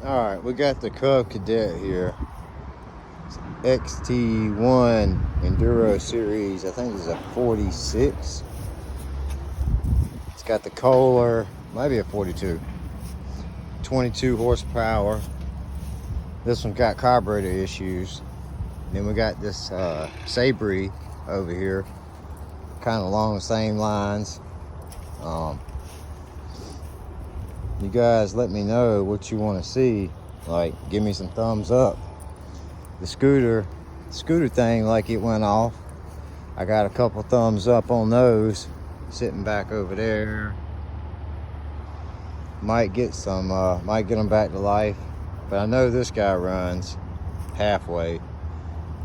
Alright, we got the Cub Cadet here. It's XT1 Enduro Series. I think it's a 46. It's got the Kohler, maybe a 42. 22 horsepower. This one got carburetor issues. Then we got this Sabri over here, kind of along the same lines. You guys let me know what you want to see. Like, give me some thumbs up. The scooter thing, like, it went off. I got a couple thumbs up on those, sitting back over there. Might get them back to life, but I know this guy runs halfway.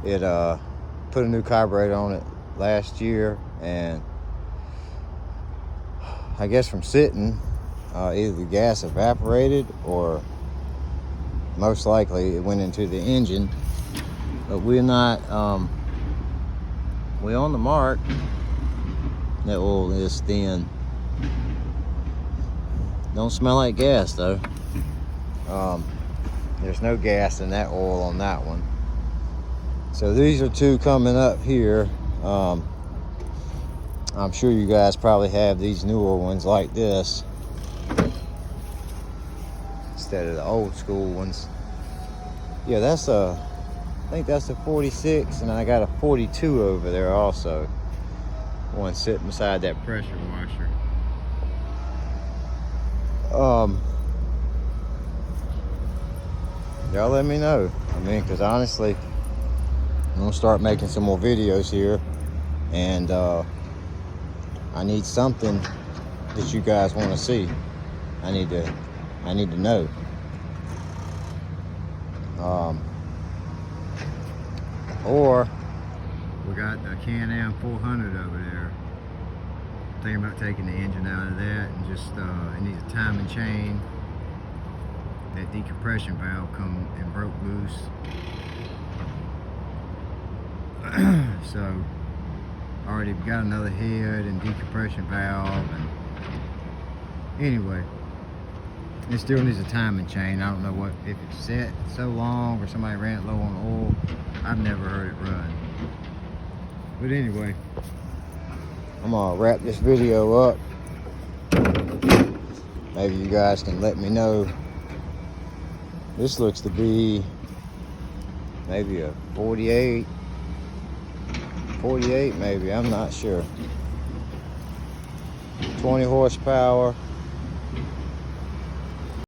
It put a new carburetor on it last year, and I guess from sitting, either the gas evaporated or most likely it went into the engine. But we're not, we're on the mark. That oil is thin. Don't smell like gas though. There's no gas in that oil on that one. So these are two coming up here. I'm sure you guys probably have these newer ones like this instead of the old school ones. Yeah, I think that's a 46, and I got a 42 over there also. One sitting beside that pressure washer. Y'all let me know. I mean, because honestly, I'm gonna start making some more videos here, and I need something that you guys want to see. I need to know. Or we got the Can-Am 400 over there. Thinking about taking the engine out of that, and just it needs a timing chain. That decompression valve come and broke loose. So already got another head and decompression valve, and anyway, it still needs a timing chain. I don't know what, if it's set so long or somebody ran it low on oil. I've never heard it run. But anyway, I'm gonna wrap this video up. Maybe you guys can let me know. This looks to be maybe a 48 maybe, I'm not sure. 20 horsepower.